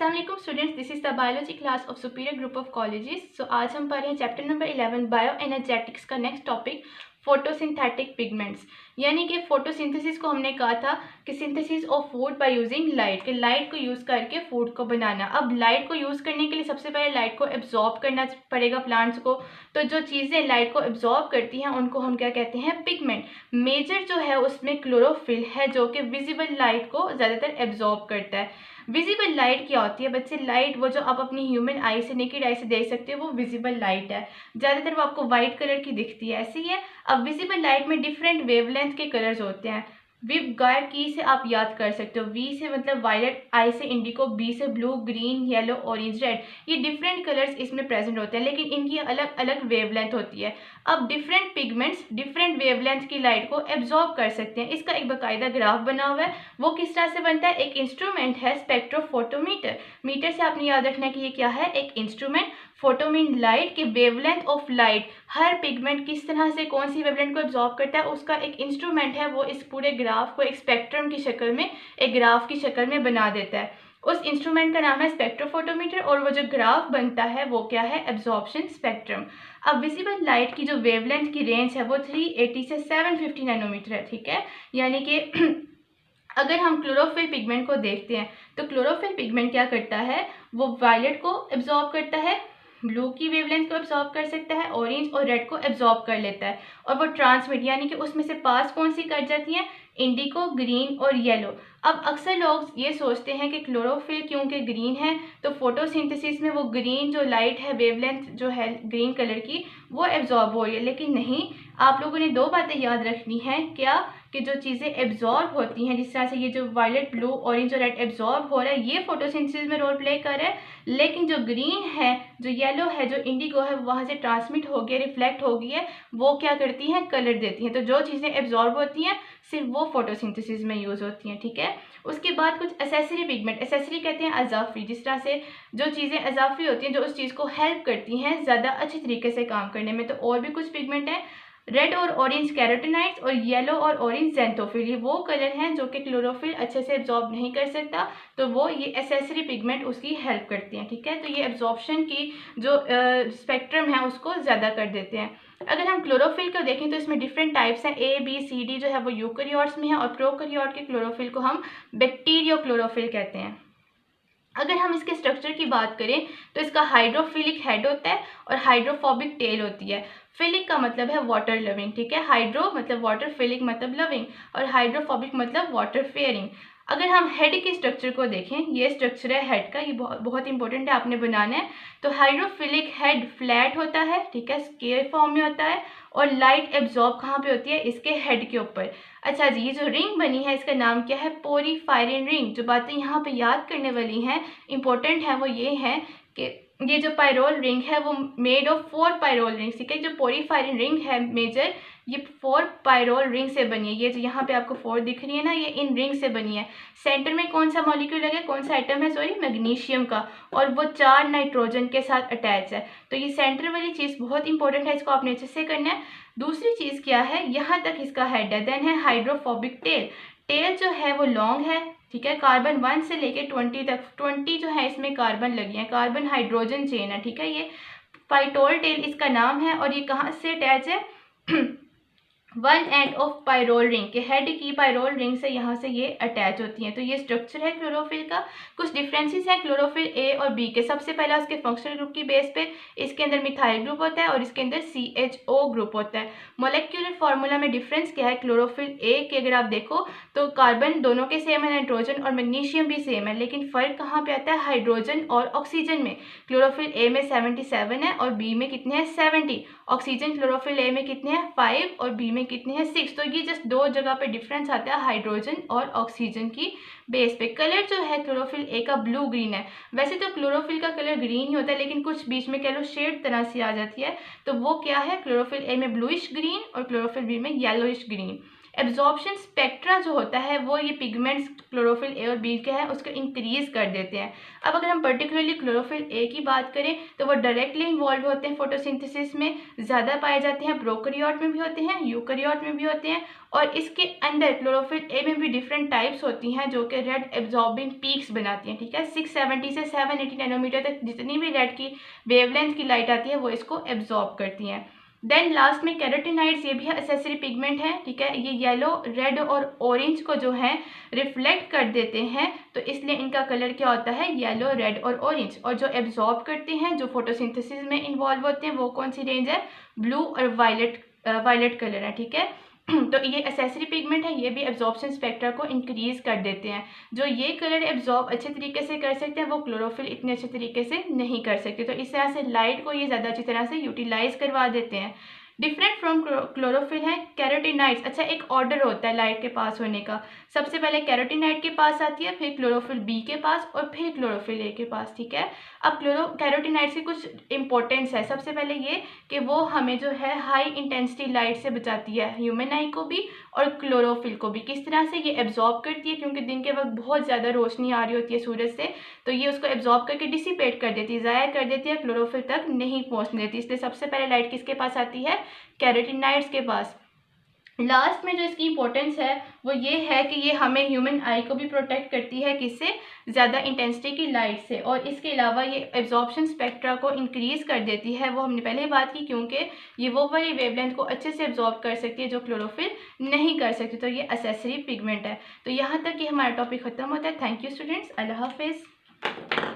अस्सलाम वालेकुम students, this is the biology class of superior group of colleges. So आज हम पढ़ रहे हैं चैप्टर नंबर 11 बायो एनर्जेटिक्स का नेक्स्ट टॉपिक फोटोसिंथेटिक पिगमेंट्स। यानी कि फोटोसिंथेसिस को हमने कहा था कि synthesis of food by using light, कि लाइट को यूज़ करके फूड को बनाना। अब लाइट को यूज़ करने के लिए सबसे पहले लाइट को एब्जॉर्ब करना पड़ेगा प्लांट्स को। तो जो चीज़ें लाइट को एब्जॉर्ब करती हैं उनको हम क्या कहते हैं, पिगमेंट। मेजर जो है उसमें क्लोरोफिल है जो कि विजिबल लाइट को ज़्यादातर एब्जॉर्ब करता है। विजिबल लाइट क्या होती है बच्चे? लाइट वो जो आप अपनी ह्यूमन आई से, नेकेड आई से देख सकते हो, वो विजिबल लाइट है। ज़्यादातर वो आपको वाइट कलर की दिखती है, ऐसे ही है। अब विजिबल लाइट में डिफरेंट वेवलेंथ के कलर्स होते हैं। विब गायब की से आप याद कर सकते हो। वी से मतलब वायलेट, आई से इंडिको, बी से blue, green, yellow, orange, red. ये डिफरेंट कलर्स इसमें प्रेजेंट होते हैं, लेकिन इनकी अलग अलग वेवलेंथ होती है। अब डिफरेंट पिगमेंट्स डिफरेंट वेवलेंथ की लाइट को एब्जॉर्ब कर सकते हैं। इसका एक बाकायदा ग्राफ बना हुआ है। वो किस तरह से बनता है? एक इंस्ट्रूमेंट है स्पेक्ट्रोफोटोमीटर। मीटर से आपने याद रखना है कि ये क्या है, एक इंस्ट्रूमेंट। फोटो मीन लाइट, के wavelength of light, her pigment किस तरह से कौन सी वेवलेंथ को एब्जॉर्ब करता है, उसका एक इंस्ट्रूमेंट है। वो इस पूरे ग्राफ को एक स्पेक्ट्रम की शक्ल में, एक ग्राफ की शक्ल में बना देता है। उस इंस्ट्रूमेंट का नाम है स्पेक्ट्रोफोटोमीटर, और वो जो ग्राफ बनता है वो क्या है, एब्जॉर्प्शन स्पेक्ट्रम। अब विजिबल लाइट की जो वेवलेंथ की रेंज है वो 380 से 750 नैनोमीटर है, ठीक है। यानी कि अगर हम क्लोरोफिल पिगमेंट को देखते हैं तो क्लोरोफिल पिगमेंट क्या करता है, वो वायलेट को एब्जॉर्ब करता है, ब्लू की वेवलेंथ को एब्जॉर्ब कर सकता है, ऑरेंज और रेड को एब्जॉर्ब कर लेता है, और वो ट्रांसमिट यानी कि उसमें से पास कौन सी कर जाती हैं, इंडिको, ग्रीन और येलो। अब अक्सर लोग ये सोचते हैं कि क्लोरोफिल क्योंकि ग्रीन है तो फोटोसिंथेसिस में वो ग्रीन जो लाइट है, वेवलेंथ जो है ग्रीन कलर की, वो एब्जॉर्ब हो रही है। लेकिन नहीं, आप लोगों ने दो बातें याद रखनी है। क्या? कि जो चीज़ें एब्जॉर्ब होती हैं, जिस तरह से ये जो वायलेट, ब्लू, ऑरेंज और रेड एब्जॉर्ब हो रहा है, ये फोटोसिंथेसिस में रोल प्ले कर रहा है। लेकिन जो ग्रीन है, जो येलो है, जो इंडिगो है, वहाँ से ट्रांसमिट हो गया, रिफ्लेक्ट हो गई है, वो क्या करती हैं, कलर देती हैं। तो जो चीज़ें एब्जॉर्ब होती हैं सिर्फ वो फोटोसिंथेसिस में यूज़ होती हैं, ठीक है। उसके बाद कुछ एसेसरी पिगमेंट, एसेसरी कहते हैं अजाफी, जिस तरह से जो चीज़ें अजाफी होती हैं जो उस चीज़ को हेल्प करती हैं ज़्यादा अच्छी तरीके से काम करने में। तो और भी कुछ पिगमेंट हैं, रेड और ऑरेंज कैरोटीनाइड्स, और येलो और ऑरेंज ज़ैंथोफिल। ये वो कलर हैं जो कि क्लोरोफिल अच्छे से एब्जॉर्ब नहीं कर सकता, तो वो ये एसेसरी पिगमेंट उसकी हेल्प करती हैं, ठीक है। तो ये एब्जॉर्प्शन की जो स्पेक्ट्रम है उसको ज़्यादा कर देते हैं। अगर हम क्लोरोफिल को देखें तो इसमें डिफरेंट टाइप्स हैं, ए बी सी डी जो है वो यूकैरियोट्स में है, और प्रोकैरियोट के क्लोरोफिल को हम बैक्टीरियो क्लोरोफिल कहते हैं। अगर हम इसके स्ट्रक्चर की बात करें तो इसका हाइड्रोफिलिक हेड होता है और हाइड्रोफोबिक टेल होती है। फिलिक का मतलब है वाटर लविंग, ठीक है। हाइड्रो मतलब वाटर, फिलिक मतलब लविंग, और हाइड्रोफोबिक मतलब वाटर फेयरिंग। अगर हम हेड के स्ट्रक्चर को देखें, ये स्ट्रक्चर है हेड का, ये बहुत इंपॉर्टेंट है, आपने बनाना है। तो हाइड्रोफिलिक हेड फ्लैट होता है, ठीक है, स्केयर फॉर्म में होता है, और लाइट एब्जॉर्ब कहाँ पे होती है, इसके हेड के ऊपर। अच्छा जी, ये जो रिंग बनी है इसका नाम क्या है, पोरीफायरिन रिंग। जो बातें यहाँ पे याद करने वाली हैं, इंपॉर्टेंट है, वो ये है कि ये जो पायरोल रिंग है वो मेड ऑफ 4 पायरोल रिंग्स, ठीक है। जो पोरीफायरिन रिंग है मेजर, ये 4 पायरोल रिंग से बनी है। ये जो यहाँ पे आपको 4 दिख रही है ना, ये इन रिंग से बनी है। सेंटर में कौन सा मॉलिक्यूल है, कौन सा आइटम है, सॉरी, मैग्नीशियम का, और वो 4 नाइट्रोजन के साथ अटैच है। तो ये सेंटर वाली चीज़ बहुत इंपॉर्टेंट है, इसको आपने अच्छे से करना है। दूसरी चीज़ क्या है, यहाँ तक इसका हेड है। देन है हाइड्रोफोबिक टेल। टेल जो है वो लॉन्ग है, ठीक है, कार्बन 1 से लेके 20 तक, 20 जो है इसमें कार्बन लगी है, कार्बन हाइड्रोजन चेन है, ठीक है। ये पाइटोल टेल इसका नाम है, और ये कहाँ से अटैच है, one end of pyrrole ring के हेड की पायरोल रिंग से यहाँ से ये अटैच होती हैं। तो ये स्ट्रक्चर है क्लोरोफिल का। कुछ डिफरेंसेस हैं क्लोरोफिल ए और बी के। सबसे पहला उसके फंक्शनल ग्रुप की बेस पे, इसके अंदर मिथाइल ग्रुप होता है और इसके अंदर CHO ग्रुप होता है। मोलेक्युलर फार्मूला में डिफरेंस क्या है, क्लोरोफिल ए के अगर आप देखो तो कार्बन दोनों के सेम है, नाइट्रोजन और मैग्नीशियम भी सेम है, लेकिन फ़र्क कहाँ पे आता है, हाइड्रोजन और ऑक्सीजन में। क्लोरोफिल ए में 77 है और बी में कितने हैं, 70। ऑक्सीजन क्लोरोफिल ए में कितने हैं, 5, और बी में कितने हैं, 6। तो ये जस्ट 2 जगह पे डिफरेंस आता है हाइड्रोजन और ऑक्सीजन की बेस पे। कलर जो है क्लोरोफिल ए का ब्लू ग्रीन है। वैसे तो क्लोरोफिल का कलर ग्रीन ही होता है, लेकिन कुछ बीच में कह लो शेड तरह से आ जाती है, तो वो क्या है, क्लोरोफिल ए में ब्लूइश ग्रीन और क्लोरोफिल बी में येलोइश ग्रीन। एब्जॉर्प्शन स्पेक्ट्रा जो होता है वो ये पिगमेंट्स क्लोरोफिल ए और बी के हैं उसको इंक्रीज कर देते हैं। अब अगर हम पर्टिकुलरली क्लोरोफिल ए की बात करें तो वो डायरेक्टली इन्वॉल्व होते हैं फोटोसिंथेसिस में, ज़्यादा पाए जाते हैं, प्रोकैरियोट में भी होते हैं, यूकैरियोट में भी होते हैं। और इसके अंदर क्लोरोफिल ए में भी डिफरेंट टाइप्स होती हैं जो कि रेड एब्जॉर्बिंग पीक्स बनाती हैं, ठीक है। 670 से 780 नैनोमीटर तक जितनी भी रेड की वेवलेंथ की लाइट आती है वो इसको एब्जॉर्ब करती हैं। देन लास्ट में कैरोटिनाइड्स, ये भी एसेसरी पिगमेंट है, ठीक है। ये येलो, रेड और ऑरेंज को जो है रिफ्लेक्ट कर देते हैं, तो इसलिए इनका कलर क्या होता है, येलो, रेड और ऑरेंज। और जो एब्जॉर्ब करते हैं, जो फोटोसिंथेसिस में इन्वॉल्व होते हैं, वो कौन सी रेंज है, ब्लू और वायलेट कलर है, ठीक है। तो ये एसेसरी पिगमेंट है, ये भी एब्जॉर्प्शन स्पेक्ट्रा को इंक्रीज कर देते हैं। जो ये कलर एब्जॉर्ब अच्छे तरीके से कर सकते हैं वो क्लोरोफिल इतने अच्छे तरीके से नहीं कर सकते, तो इस तरह से लाइट को ये ज़्यादा अच्छी तरह से यूटिलाइज करवा देते हैं। डिफरेंट फ्रॉम क्लोरोफिल है कैरोटिनाइड्स। अच्छा, एक ऑर्डर होता है लाइट के पास होने का, सबसे पहले कैरोटिनाइड के पास आती है, फिर क्लोरोफिल बी के पास और फिर क्लोरोफिल ए के पास, ठीक है। अब कैरोटिनाइड्स की कुछ इंपॉर्टेंस है। सबसे पहले ये कि वो हमें जो है हाई इंटेंसिटी लाइट से बचाती है, ह्यूमन आई को भी और क्लोरोफिल को भी। किस तरह से, ये एब्जॉर्ब करती है, क्योंकि दिन के वक्त बहुत ज़्यादा रोशनी आ रही होती है सूरज से, तो ये उसको एब्जॉर्ब करके डिसिपेट कर देती है, ज़ाया कर देती है, क्लोरोफिल तक नहीं पहुँचने देती। इसलिए सबसे पहले लाइट किसके पास आती है, कैरोटिनाइड्स के पास। लास्ट में जो इसकी इंपॉर्टेंस है वो ये है कि ये हमें ह्यूमन आई को भी प्रोटेक्ट करती है, किससे, ज़्यादा इंटेंसिटी की लाइट से। और इसके अलावा ये एब्जॉर्प्शन स्पेक्ट्रा को इंक्रीज़ कर देती है, वो हमने पहले ही बात की, क्योंकि ये वो वाली वेवलेंथ को अच्छे से एब्जॉर्ब कर सकती है जो क्लोरोफिल नहीं कर सकती। तो ये एसेसरी पिगमेंट है। तो यहाँ तक कि हमारा टॉपिक ख़त्म होता है। थैंक यू स्टूडेंट्स, अल्लाह हाफिज़।